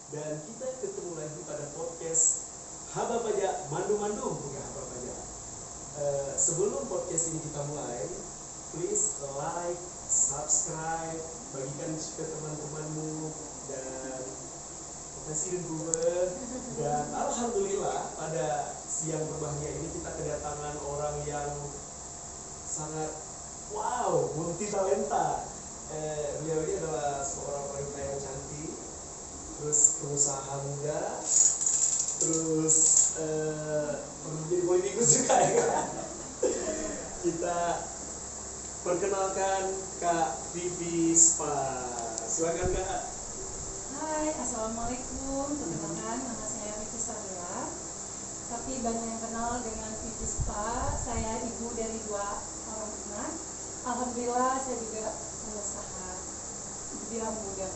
Dan kita ketemu lagi pada podcast Haba Pajak Mandu-Mandu, bukan Haba Pajak. Sebelum podcast ini kita mulai, please like, subscribe, bagikan ke teman-temanmu, dan Presiden Google. Dan alhamdulillah pada siang berbahagia ini kita kedatangan orang yang sangat wow, multi talenta. Beliau ini adalah seorang wanita yang cantik, terus pengusaha muda, terus perlu jadi politikus juga ya kan? Kita perkenalkan Kak Vivi Spa. Silakan Kak. Hai, assalamualaikum. Perkenalkan, nama saya Vivi Spa. Tapi banyak yang kenal dengan Vivi Spa. Saya ibu dari 2 orang anak. Alhamdulillah saya juga pengusaha. Bilang muda.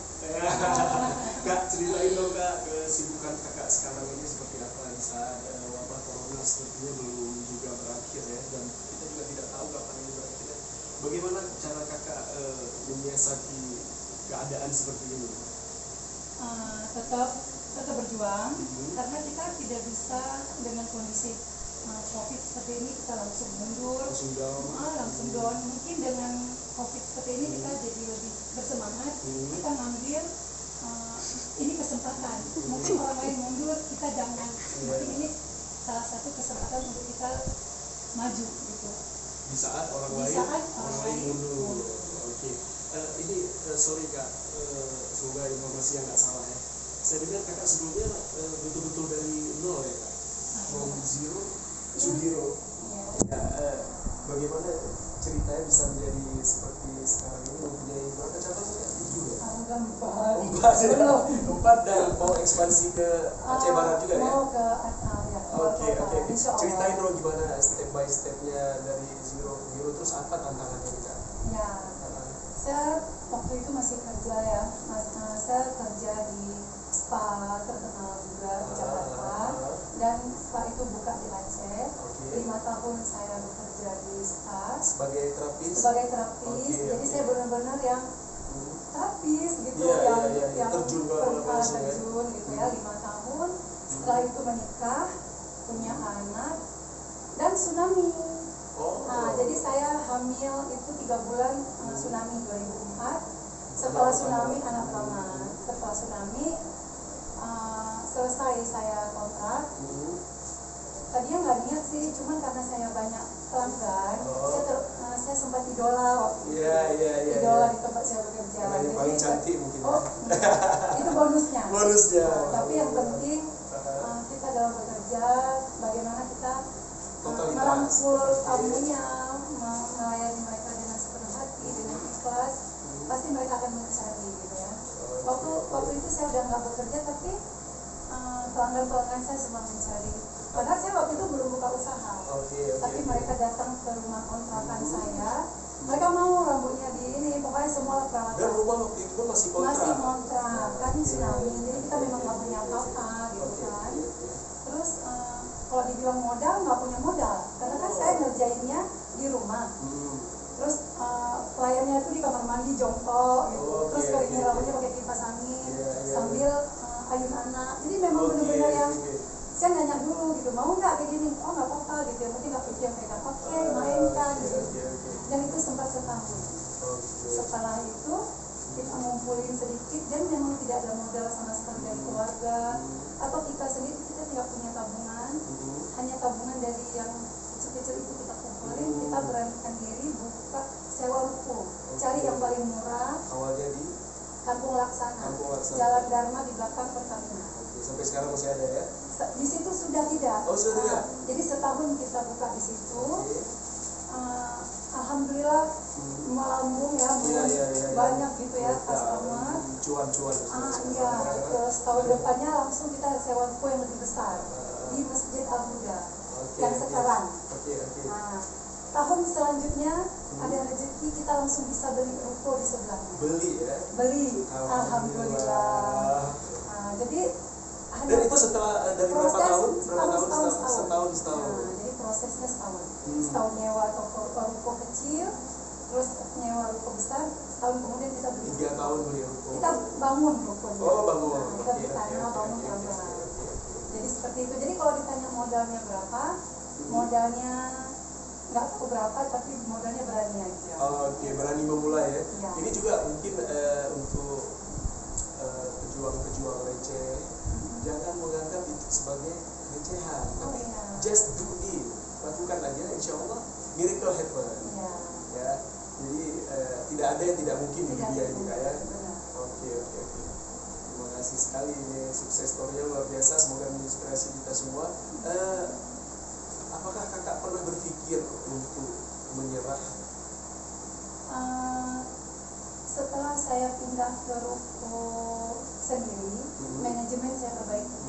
Kak, ceritain dong Kak, kesibukan kakak sekarang ini seperti apa di saat wabah corona sepertinya belum juga berakhir ya, dan kita juga tidak tahu kapan ini berakhir. Bagaimana cara kakak menyiasati keadaan seperti ini? Tetap berjuang, karena kita tidak bisa dengan kondisi COVID seperti ini kita langsung mundur, langsung down. Mungkin dengan COVID seperti ini kita jadi lebih bersemangat. Kita ngambil ini kesempatan. Mungkin orang lain mundur, kita jangan. Mungkin ini salah satu kesempatan untuk kita maju gitu. Di saat orang lain mundur. Oke. Ini sorry Kak, semoga informasi yang nggak salah ya. Saya dengar kakak sebelumnya betul-betul dari nol ya Kak, from zero to hero. Ya, bagaimana ceritanya bisa menjadi seperti sekarang ini, mempunyai berapa cabang Kak? 7 ya? 4 dan mau ekspansi ke Aceh Barat juga ya? Mau ke ya. Oke. Ceritain dong gimana step by stepnya dari zero to hero, terus apa tantangannya nih Kak? Ya, saya waktu itu masih kerja ya, saya kerja di spa terkenal juga di Jakarta, dan spa itu buka di Aceh. 5 tahun saya bekerja di spa sebagai terapis. Jadi saya benar-benar yang terapis gitu, yang terjun gitu ya, 5 tahun. Setelah itu menikah, punya anak, dan tsunami. Jadi saya hamil itu 3 bulan tsunami 2004. Setelah tsunami anak pertama. Setelah tsunami selesai saya kontrak. Tadinya nggak niat sih, cuman karena saya banyak pelanggan, saya sempat idola waktu idola di tempat saya bekerja. Jadi paling cantik mungkin. Itu bonusnya. Tapi yang penting kita dalam bekerja, bagaimana kita merangkul tamunya, melayani mereka dengan sepenuh hati, dengan ikhlas, pasti mereka akan mencari gitu ya. Waktu itu saya udah nggak bekerja, tapi pelanggan saya semua mencari. Padahal saya waktu itu belum buka usaha, tapi mereka datang ke rumah kontrakan saya. Mereka mau rambutnya di ini, pokoknya semua peralatan. Dan rumah waktu itu kan masih kontrak. Kan tsunami, jadi kita memang nggak punya apa-apa gitu kan. Terus kalau dibilang modal, nggak punya modal, karena kan saya ngerjainnya di rumah. Terus pelayannya itu di kamar mandi jongkok gitu. Terus keringin rambutnya pakai kipas angin sambil ayun anak. Jadi memang benar-benar yang saya nanya dulu gitu, mau nggak kayak gini? Oh nggak apa-apa gitu, yang penting nggak pergi yang pegang mainkan gitu. Dan itu sempat setahun. Setelah itu kita ngumpulin sedikit, dan memang tidak ada modal sama sekali dari keluarga atau kita sendiri, kita tidak punya tabungan. Hanya tabungan dari yang kecil-kecil itu kita kumpulin, kita beranikan diri buka sewa ruko, cari yang paling murah. Awalnya di Kampung Laksana. Jalan Dharma di belakang Pertamina. Sampai sekarang masih ada ya? Di situ sudah tidak. Sudah tidak. Jadi setahun kita buka di situ. Alhamdulillah melambung ya, banyak gitu ya customer. Cuan. Terus tahun depannya langsung kita sewa ruko yang lebih besar di Masjid Al-Huda yang sekarang. Tahun selanjutnya ada rezeki, kita langsung bisa beli ruko di sebelahnya. Beli. Alhamdulillah. Jadi dan itu setelah dari berapa tahun? Setahun. Jadi prosesnya setahun. Setahun nyewa ruko kecil, terus nyewa ruko besar. Setahun kemudian kita beli. 3 tahun beli ruko. Kita bangun rukonya. Bangun. Kita beli tanah, kalau ditanya modalnya berapa, modalnya nggak tahu berapa, tapi modalnya berani aja. Oke, berani memulai ya. Ya. Ini juga mungkin untuk pejuang-pejuang receh, jangan menganggap itu sebagai recehan, tapi iya. just do it, lakukan aja, insya Allah miracle happen. Iya. Ya, jadi tidak ada yang tidak mungkin di Tidak dunia ini ada, kayak. benar. Oke. Terima kasih sekali, ini sukses story-nya luar biasa, semoga menginspirasi kita semua. Apakah kakak pernah berpikir untuk menyerah? Setelah saya pindah ke ruko sendiri, manajemen saya perbaiki.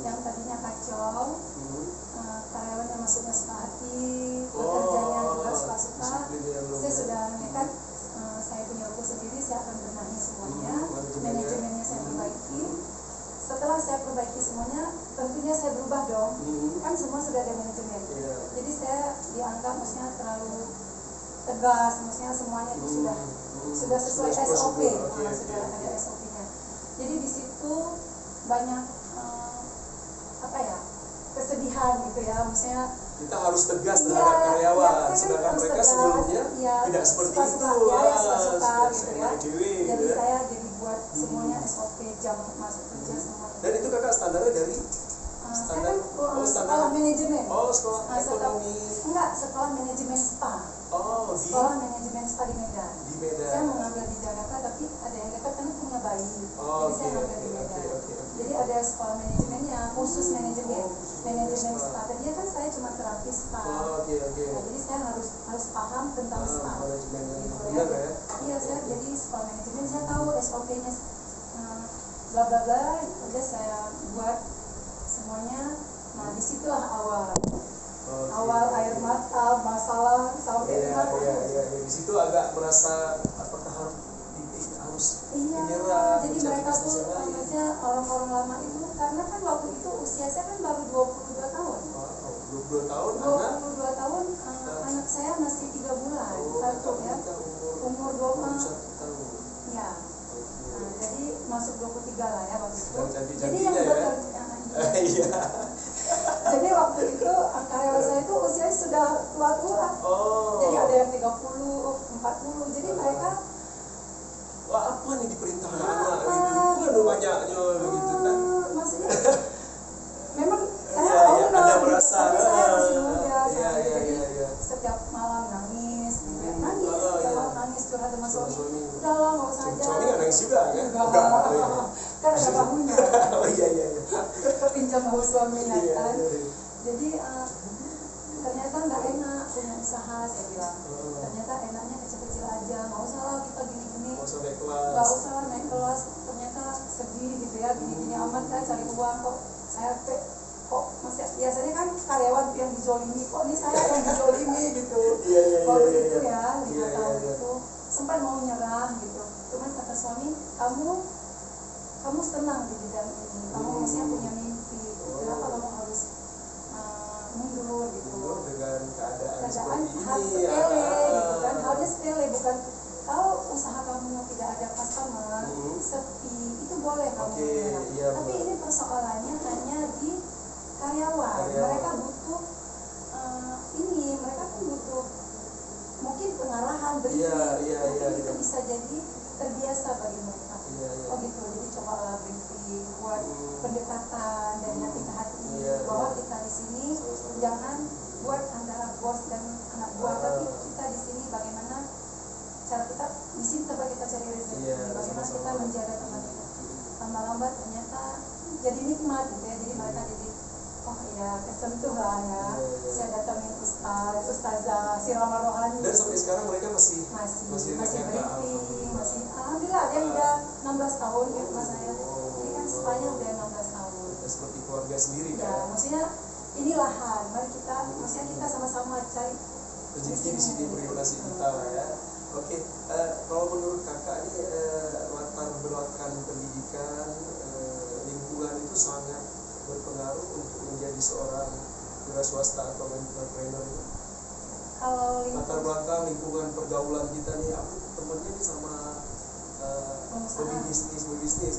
Yang tadinya kacau, karyawannya masuknya suka hati, pekerjanya juga suka-suka. Saya sudah nekat, saya punya ruko sendiri, saya akan benahi semuanya. Manajemennya saya perbaiki. Setelah saya perbaiki semuanya, tentunya saya berubah dong. Kan semua sudah ada manajemen. Jadi saya dianggap maksudnya terlalu tegas, maksudnya semuanya itu sudah sesuai SOP, sudah ada SOP-nya. Jadi di situ banyak kesedihan gitu ya, maksudnya kita harus tegas terhadap karyawan, sedangkan mereka sebelumnya tidak seperti itu. Suka-suka gitu ya. Jadi ya. saya jadi buat semuanya SOP, jam masuk kerja semua. Dan itu kakak standarnya dari saya kan sekolah manajemen. Sekolah ekonomi. Enggak, sekolah manajemen SPA. Sekolah manajemen SPA di Medan. Saya mau ngambil di Jakarta, tapi ada yang dekat karena punya bayi. Jadi saya ngambil di Medan. Jadi ada sekolah manajemennya, khusus manajemen SPA. Tadinya kan saya cuma terapi SPA. Nah, jadi saya harus paham tentang SPA. Benar ya? Iya, saya jadi sekolah manajemen, saya tahu SOP-nya, bla bla bla. Udah saya buat semuanya. Nah, disitulah awal air mata, masalah sampai di situ agak merasa apakah harus menyerah. Jadi mereka tuh maksudnya orang-orang lama itu, karena kan waktu itu usia saya kan baru 22 tahun. 22 tahun 22 tahun, anak saya masih 3 bulan, satu ya, umur 21 tahun. Ya. Nah, jadi masuk 23 lah ya waktu itu. Jadi yang iya. Jadi waktu itu karyawan saya itu usianya sudah tua-tua. Jadi ada yang 30, 40. Jadi mereka apa nih diperintahkan anak gitu. Kan banyaknya begitu kan. Maksudnya memang saya ada merasa tapi saya masih muda. Jadi setiap malam nangis, nangis curhat sama suami. Udahlah, nggak usah aja. Suami nggak nangis juga kan? Kan ada bahunya. Iya. Pinjam bahu suaminya kan. Jadi ternyata nggak enak punya usaha, saya bilang. Ternyata enaknya kecil-kecil aja, nggak usah lah kita gini-gini. Nggak usah naik kelas. Ternyata sedih gitu ya, gini-gini amat saya cari uang kok. Saya kok masih biasanya kan karyawan yang dizolimi, kok ini saya yang dizolimi gitu. Waktu itu ya 5 tahun itu sempat mau nyerah gitu. Cuman kata suami, kamu senang di bidang ini, kamu maksudnya punya mimpi, kenapa kamu harus mundur gitu? Dengan keadaan hal seperti sepele gitu kan, halnya sepele, bukan kalau usaha kamu tidak ada customer, sepi, itu boleh kamu menyerah. Tapi ini persoalannya hanya di karyawan. Mereka butuh mereka pun butuh mungkin pengarahan, briefing, mungkin itu bisa jadi terbiasa bagi mereka. Oh gitu, jadi cobalah briefing, buat pendekatan dari hati ke hati, bahwa kita di sini jangan buat antara bos dan anak buah, tapi kita di sini bagaimana cara kita di sini tempat kita cari rezeki, bagaimana kita menjaga tempat kita. Lama-lama ternyata jadi nikmat gitu ya, jadi mereka jadi oh iya kesentuh lah ya. Saya datangin ustazah sirama rohani. Dan sampai sekarang mereka masih briefing, masih alhamdulillah ada yang udah 16 tahun ya mas saya. Jadi kan sepanjang udah 16 tahun. Seperti keluarga sendiri ya, kan. Maksudnya ini lahan, mari maksudnya kita sama-sama cari rezeki di sini privasi kita lah ya. Oke, kalau menurut kakak ini latar belakang pendidikan lingkungan itu sangat berpengaruh untuk menjadi seorang wira swasta atau entrepreneur ini. Kalau latar belakang lingkungan pergaulan kita nih, aku temennya nih sama berbisnis.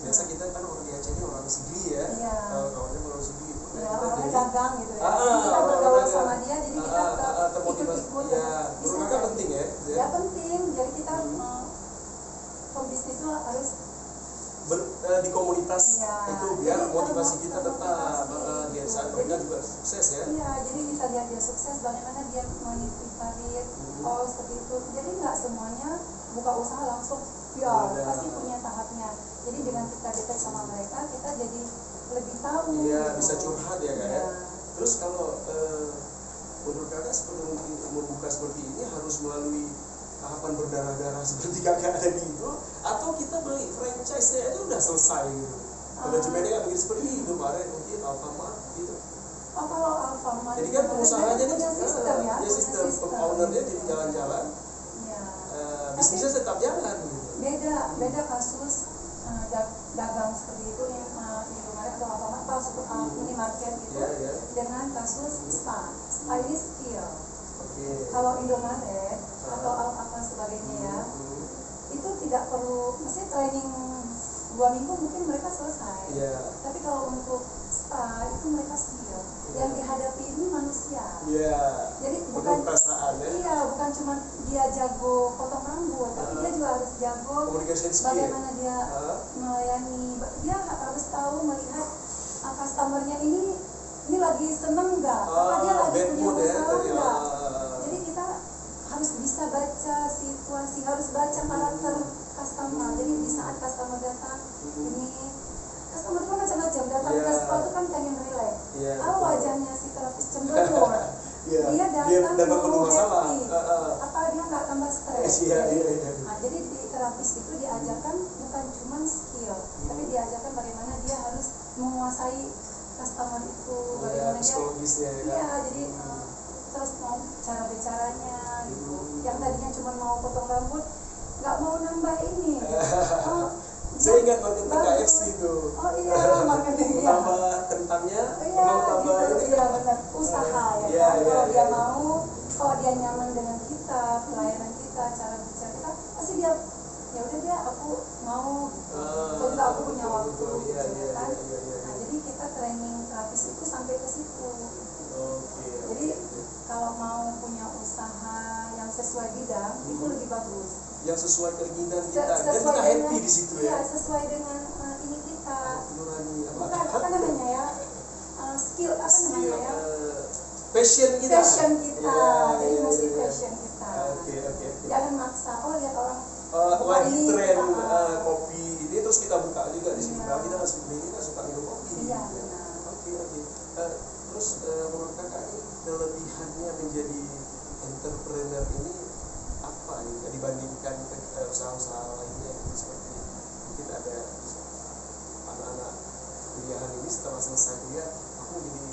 Biasa kita kan orang di Aceh ini orang Sigli ya, kawannya orang Sigli. Orangnya kualitas itu biar jadi motivasi kita tetap termotivasi, di saat mereka juga sukses ya. Iya, jadi kita lihat dia sukses, bagaimana dia meniti karir, seperti itu. Jadi nggak semuanya buka usaha langsung, pasti punya tahapnya. Jadi dengan kita dekat sama mereka, kita jadi lebih tahu. Iya, gitu. bisa curhat ya kan. Ya. Terus kalau menurut kakak seperti membuka seperti ini harus melalui tahapan berdarah-darah seperti kakak tadi itu, atau kita beli franchise-nya itu udah selesai gitu. Manajemennya nggak begitu seperti Indomaret mungkin Alfamart gitu. Kalau Alfamart. Jadi kan pengusahanya nih sistem ya, sistem ownernya jadi jalan-jalan. Ya. Bisnisnya tetap jalan gitu. Beda kasus dagang seperti itu yang Indomaret atau Alfamart atau minimarket itu dengan kasus spa ini skill. Kalau Indomaret atau apa sebagainya ya, itu tidak perlu, mesti training 2 minggu mungkin mereka selesai. Tapi kalau untuk spa itu mereka skill. Yang dihadapi ini manusia. Jadi bukan perasaan ya. Iya, bukan cuma dia jago potong rambut, tapi dia juga harus jago bagaimana dia melayani. Dia harus tahu melihat customernya ini lagi seneng nggak, apa dia lagi punya masalah nggak. Jadi kita harus bisa baca situasi, harus baca karakter customer. Jadi di saat customer datang, ini customer itu macam-macam, datang ke spa itu kan pengen relax. Kalau wajahnya si terapis cemberut, dia datang mau happy, apa dia nggak tambah stres. Jadi di terapis itu diajarkan bukan cuma skill, tapi diajarkan bagaimana dia harus menguasai customer itu, bagaimana dia. Jadi terus mau cara bicaranya gitu. Yang tadinya cuma mau potong rambut, nggak mau nambah ini. Saya ingat marketing KFC itu. Marketing tambah kentangnya, tambah gitu, benar, usaha ya. Kalau dia mau, kalau dia nyaman dengan kita, pelayanan kita, cara bicara kita, pasti dia ya udah dia aku mau. Kalau juga aku punya waktu gitu kan. Nah, jadi kita training terapis itu sampai ke situ. Jadi kalau mau punya usaha yang sesuai bidang itu lebih bagus. Yang sesuai keinginan kita, dan kita happy di situ ya. Sesuai dengan ini kita. Bukan apa namanya ya, skill apa namanya ya. Passion kita. Jadi mesti passion kita. Jangan maksa. Lihat orang lagi tren kopi ini terus kita buka juga di sini. Kalau kita masih ini kan suka minum kopi. Terus menurut kakak ini kelebihannya menjadi entrepreneur ini apa ya dibandingkan usaha-usaha lainnya seperti mungkin ada anak-anak kuliahan ini setelah selesai kuliah aku jadi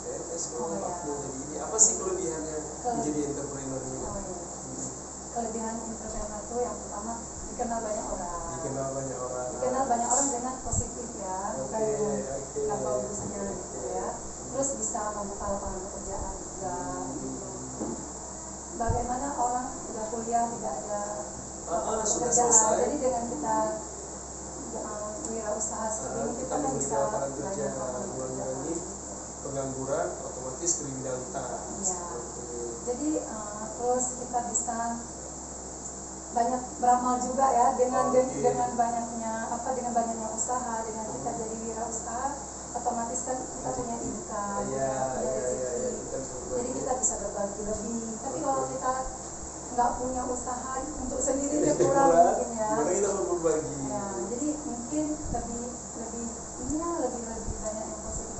PNS aku jadi ini, apa sih kelebihannya menjadi entrepreneur ini? Kelebihan entrepreneur itu yang pertama dikenal banyak orang dengan positif ya, bukan dengan bagusnya gitu ya. Terus bisa membuka lapangan pekerjaan juga gitu. Bagaimana orang sudah kuliah tidak ada pekerjaan, jadi dengan kita wirausaha seperti ini kita kan bisa banyak mengurangi pengangguran, otomatis kriminalitas. Jadi terus kita bisa banyak beramal juga ya dengan banyaknya usaha, dengan kita jadi wirausaha otomatis kan kita punya income, jadi kita bisa berbagi lebih. Tapi kalau kita nggak punya usaha untuk sendiri ya kurang mungkin ya. Kita berbagi. Jadi mungkin lebih banyak yang positif.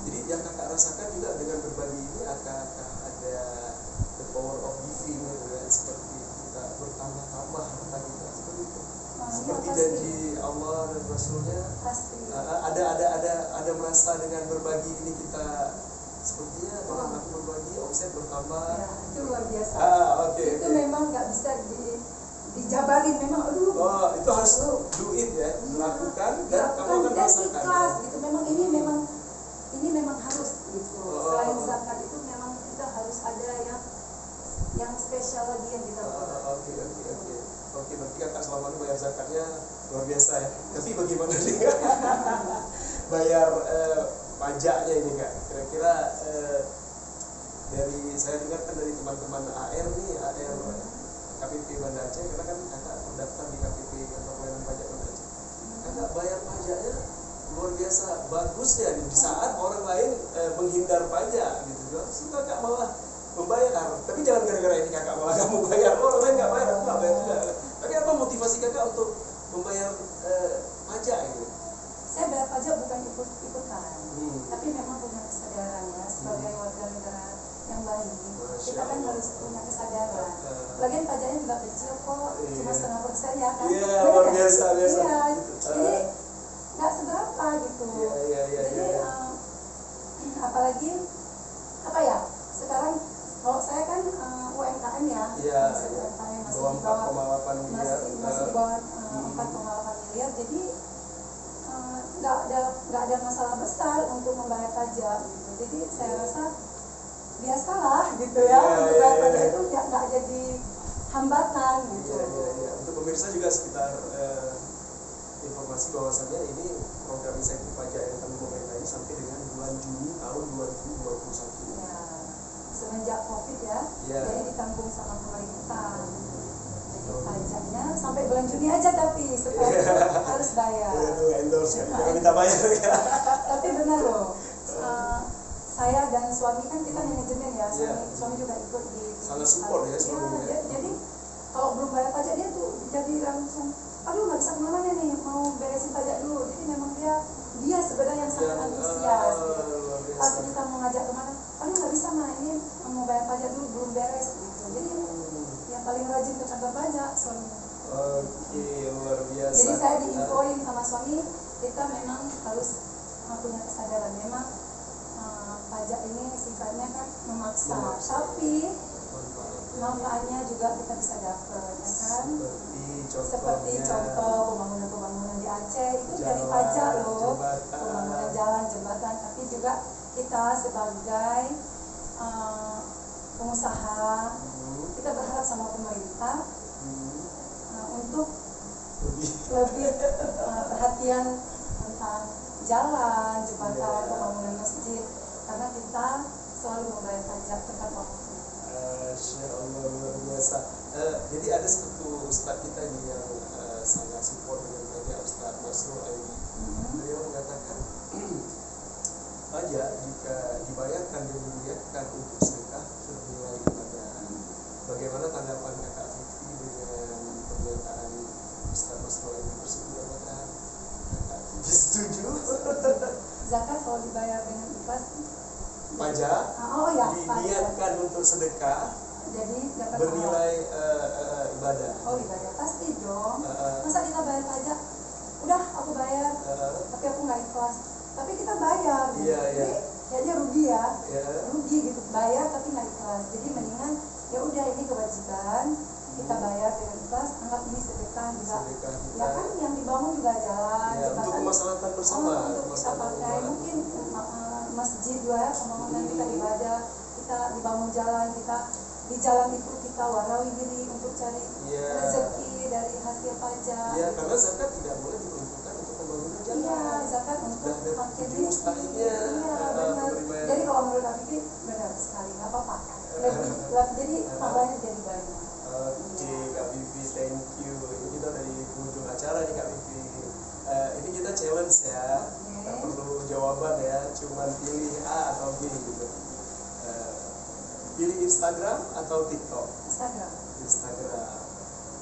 Jadi yang kakak rasakan juga dengan berbagi ini akan ada the power of giving gitu ya, seperti kita bertambah-tambah harta kita seperti itu. Seperti janji Allah dan Rasulnya. Pasti. Ada merasa dengan berbagi ini kita sepertinya kalau aku berbagi omset bertambah. Itu luar biasa. Itu Okay. Memang nggak bisa dijabarin, memang itu harus do it ya, lakukan dan kamu akan merasakan. Ikhlas gitu. Ini memang harus gitu. Selain zakat itu memang kita harus ada yang spesial lagi yang kita buat. Oke, berarti kakak selama ini bayar zakatnya luar biasa ya. Tapi bagaimana nih bayar pajaknya ini kak? Kira-kira dari saya dengar kan dari teman-teman AR KPP Banda Aceh, karena kan kakak terdaftar di KPP Kantor Pelayanan Pajak Banda Aceh. kakak bayar pajaknya luar biasa bagus ya di saat orang lain menghindar pajak gitu kan. So, kakak malah membayar, tapi jangan gara-gara ini kakak malah kamu bayar, orang lain nggak bayar, aku nggak bayar juga. Tapi apa motivasi kakak untuk membayar pajak gitu? Saya bayar pajak bukan ikut-ikutan, tapi memang punya kesadaran ya sebagai warga negara yang baik. Kita kan harus punya kesadaran. Lagian pajaknya juga kecil kok, cuma 0,5% ya kan? Iya, luar biasa. Iya, jadi nggak seberapa gitu. Jadi apalagi apa ya? Sekarang kalau saya kan UMKM ya, UMKM masih di bawah 4,8 miliar, masih di bawah 4,8 miliar. Jadi nggak ada masalah besar untuk membayar pajak gitu. Jadi saya rasa biasalah gitu ya, untuk bayar pajak itu nggak jadi hambatan gitu. Untuk pemirsa juga sekitar informasi bahwasannya ini program insentif pajak yang kami pemerintah ini sampai dengan bulan Juni tahun 2021. Ya, semenjak COVID ya, jadi ditanggung sama pemerintah. Pajaknya sampai bulan Juni aja, tapi setelah harus bayar. Endorse ya, jangan minta bayar ya. Tapi benar loh, saya dan suami kan kita manajemen ya, suami juga ikut di. Sangat support ya suaminya. Jadi kalau belum bayar pajak dia tuh jadi langsung, aduh nggak bisa kemana nih, mau beresin pajak dulu. Jadi memang dia sebenarnya yang sangat antusias. Pas kita mau ngajak kemana, aduh nggak bisa mah, ini mau bayar pajak dulu belum beres gitu. Jadi yang paling rajin ke kantor pajak suaminya. Oke, luar biasa. Jadi saya diinfoin sama suami, kita memang harus punya kesadaran. Memang pajak ini sifatnya kan memaksa, tapi manfaatnya juga kita bisa dapat, ya kan? Seperti contoh pembangunan di Aceh itu dari pajak loh, pembangunan jalan, jembatan. Tapi juga kita sebagai pengusaha, kita berharap sama pemerintah untuk lebih perhatian tentang jalan, jembatan, pembangunan masjid, karena kita selalu membayar pajak tepat waktu. Masya Allah, luar biasa. Jadi ada satu ustaz kita nih yang sangat support dengan pajak, Ustaz Masrul Aini. Beliau mengatakan pajak jika dibayarkan dan diniatkan untuk sedekah bernilai ibadah. Bagaimana tanggapan kakak Vivi dengan pernyataan Ustaz Masrul Aini tersebut? Apakah kakak Vivi setuju? Zakat kalau dibayar dengan ikhlas, pajak diniatkan untuk sedekah, jadi dapat bernilai ibadah. Oh, ibadah pasti dong. Masa kita bayar pajak, udah aku bayar, tapi aku nggak ikhlas. Tapi kita bayar, jadi kayaknya rugi ya, rugi gitu, bayar tapi nggak ikhlas. Jadi mendingan ya udah, ini kewajiban, kita bayar dengan ikhlas, anggap ini sedekah juga. Ya kan yang dibangun juga jalan, untuk kemaslahatan bersama, untuk kita pakai mungkin masjid juga, pembangunan kita ibadah, kita dibangun jalan, kita di jalan itu kita warawi diri untuk cari rezeki dari hasil pajak. Iya, karena zakat tidak boleh diperuntukkan untuk pembangunan jalan. Iya, zakat untuk makin mustahilnya. Benar. Jadi kalau menurut aku benar sekali, nggak apa-apa. Jadi pahalanya jadi banyak. Oke, Kak Vivi, thank you. Ini kita dari ujung acara nih, Kak Vivi. Ini kita challenge ya, nggak perlu jawaban ya, cuman pilih A atau B gitu. Pilih Instagram atau TikTok? Instagram.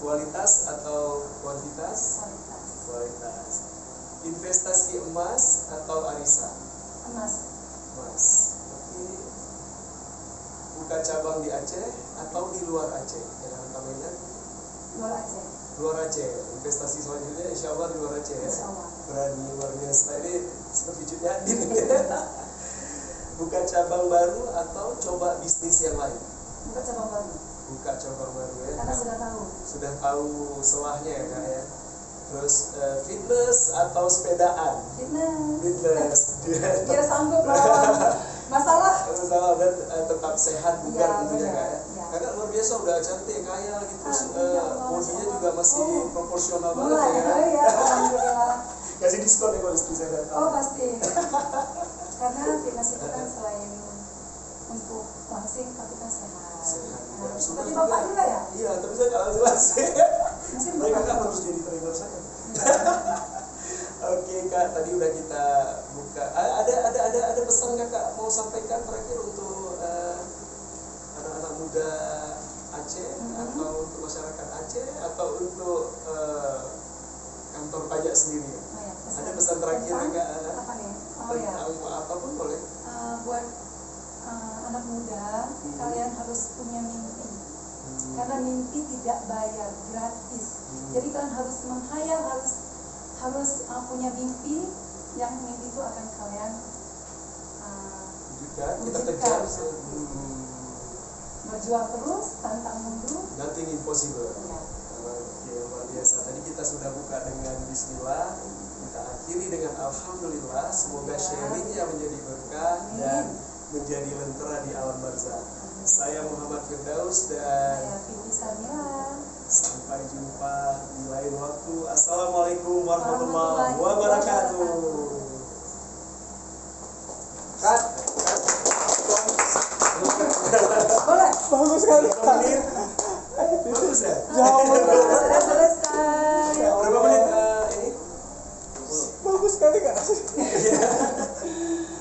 Kualitas atau kuantitas? Kualitas. Investasi emas atau arisan? Emas. Oke. Buka cabang di Aceh atau di luar Aceh? Yang utamanya? Luar Aceh. Investasi selanjutnya insya Allah di luar Aceh ya? Berani, luar biasa. Ini seperti Cudnyadin. Buka cabang baru atau coba bisnis yang lain? Buka cabang baru Ya. Karena sudah tahu selahnya ya, Kak ya. Terus fitness atau sepedaan? Fitness. Kira sanggup lawan masalah dan tetap sehat bukan tentunya, Kak ya. Kakak luar biasa, udah cantik, kaya gitu. Bodinya juga masih proporsional banget ya. Alhamdulillah. Kasih diskon ya kalau istri saya datang. Oh pasti. Karena fitness itu kan selain untuk langsing, tapi kan sehat. Tapi bapak juga ya? Iya, tapi saya nggak langsing. Mungkin bapak harus jadi trainer saya. tadi udah kita buka. Ada pesan kakak mau sampaikan terakhir untuk anak-anak muda Aceh atau untuk masyarakat Aceh atau untuk kantor pajak sendiri? Oh ya, Ada pesan terakhir kakak? Apa nih? Oh ya. Apapun boleh. Buat anak muda, kalian harus punya mimpi. Karena mimpi tidak bayar, gratis. Jadi kalian harus menghayal, harus punya mimpi, yang mimpi itu akan kalian kita kejar. Berjuang terus, tantang mundur. Nothing impossible. Ya. Oke, luar biasa. Tadi kita sudah buka dengan bismillah, kita akhiri dengan alhamdulillah. Semoga sharingnya menjadi berkah dan menjadi lentera di alam barzah. Saya Muhammad Firdaus dan saya Vivi Samila. Sampai jumpa di lain waktu. Assalamualaikum warahmatullahi wabarakatuh. Cut. Boleh. Bagus sekali. Bagus ya? Sudah selesai. Berapa menit ini? Bagus sekali kak.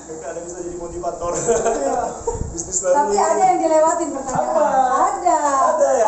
Kakak ada bisa jadi motivator. Bisnis baru. Tapi ada yang dilewatin pertanyaan. Ada. Ada ya?